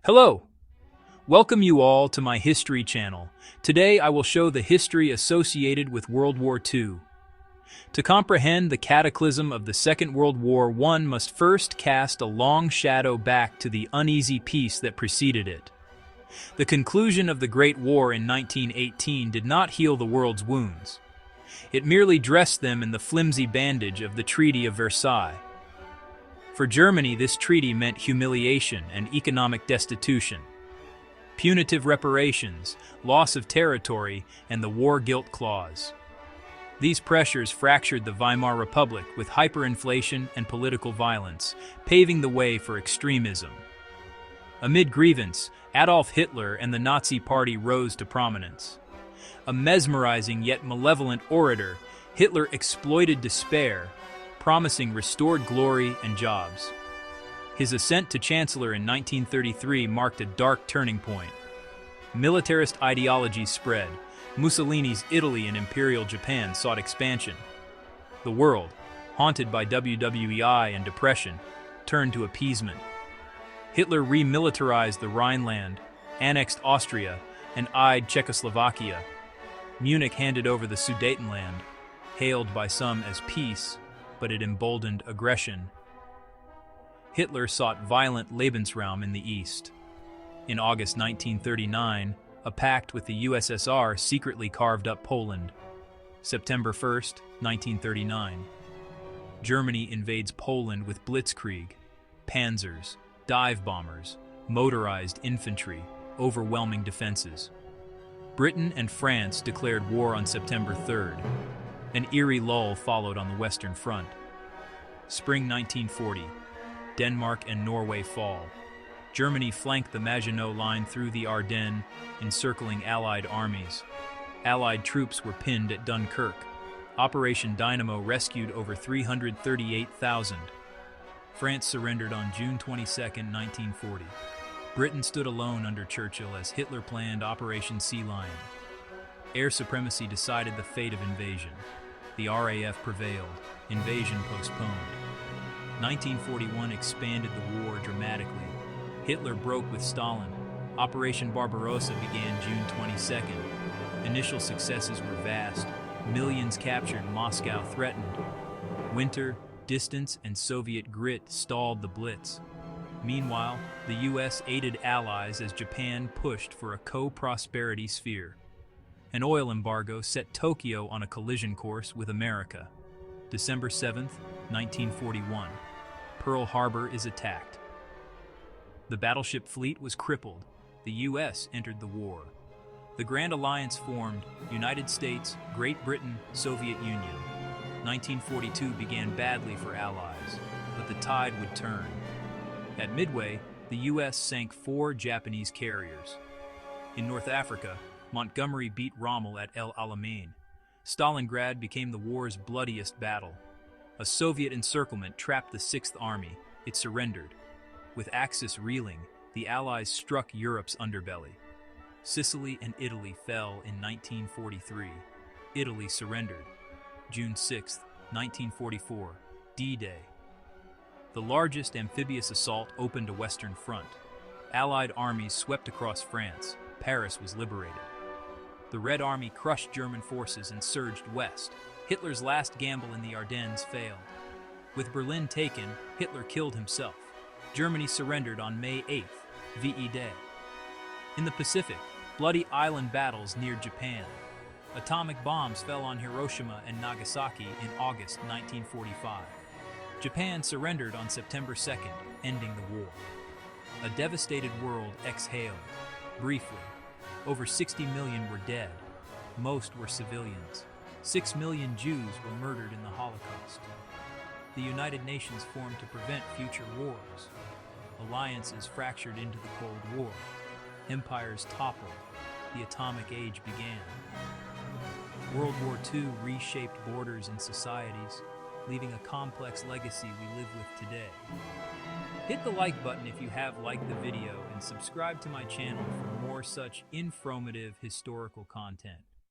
Hello! Welcome you all to my history channel. Today I will show the history associated with World War II. To comprehend the cataclysm of the Second World War, one must first cast a long shadow back to the uneasy peace that preceded it. The conclusion of the Great War in 1918 did not heal the world's wounds. It merely dressed them in the flimsy bandage of the Treaty of Versailles. For Germany, this treaty meant humiliation and economic destitution, punitive reparations, loss of territory, and the war guilt clause. These pressures fractured the Weimar Republic with hyperinflation and political violence, paving the way for extremism. Amid grievance, Adolf Hitler and the Nazi Party rose to prominence. A mesmerizing yet malevolent orator, Hitler exploited despair, promising restored glory and jobs. His ascent to chancellor in 1933 marked a dark turning point. Militarist ideology spread. Mussolini's Italy and Imperial Japan sought expansion. The world, haunted by WWII and depression, turned to appeasement. Hitler remilitarized the Rhineland, annexed Austria, and eyed Czechoslovakia. Munich handed over the Sudetenland, hailed by some as peace, but it emboldened aggression. Hitler sought violent Lebensraum in the East. In August 1939, a pact with the USSR secretly carved up Poland. September 1, 1939. Germany invades Poland with blitzkrieg, panzers, dive bombers, motorized infantry, overwhelming defenses. Britain and France declared war on September 3rd. An eerie lull followed on the Western Front. Spring 1940. Denmark and Norway fall. Germany flanked the Maginot Line through the Ardennes, encircling Allied armies. Allied troops were pinned at Dunkirk. Operation Dynamo rescued over 338,000. France surrendered on June 22, 1940. Britain stood alone under Churchill as Hitler planned Operation Sea Lion. Air supremacy decided the fate of invasion. The RAF prevailed. Invasion postponed. 1941 expanded the war dramatically. Hitler broke with Stalin. Operation Barbarossa began June 22nd. Initial successes were vast. Millions captured, Moscow threatened. Winter, distance, and Soviet grit stalled the Blitz. Meanwhile, the U.S. aided allies as Japan pushed for a co-prosperity sphere. An oil embargo set Tokyo on a collision course with America. December 7, 1941. Pearl Harbor is attacked. The battleship fleet was crippled. The U.S. entered the war. The Grand Alliance formed: United States, Great Britain, Soviet Union. 1942 began badly for Allies, but the tide would turn. At Midway, the U.S. sank 4 Japanese carriers. In North Africa, Montgomery beat Rommel at El Alamein. Stalingrad became the war's bloodiest battle. A Soviet encirclement trapped the Sixth Army. It surrendered. With Axis reeling, the Allies struck Europe's underbelly. Sicily and Italy fell in 1943. Italy surrendered. June 6, 1944, D-Day. The largest amphibious assault opened a Western front. Allied armies swept across France. Paris was liberated. The Red Army crushed German forces and surged west. Hitler's last gamble in the Ardennes failed. With Berlin taken, Hitler killed himself. Germany surrendered on May 8th, VE Day. In the Pacific, bloody island battles near Japan. Atomic bombs fell on Hiroshima and Nagasaki in August 1945. Japan surrendered on September 2nd, ending the war. A devastated world exhaled. Briefly, over 60 million were dead. Most were civilians. 6 million Jews were murdered in the Holocaust. The United Nations formed to prevent future wars. Alliances fractured into the Cold War. Empires toppled. The atomic age began. World War II reshaped borders and societies, leaving a complex legacy we live with today. Hit the like button if you have liked the video and subscribe to my channel for more such informative historical content.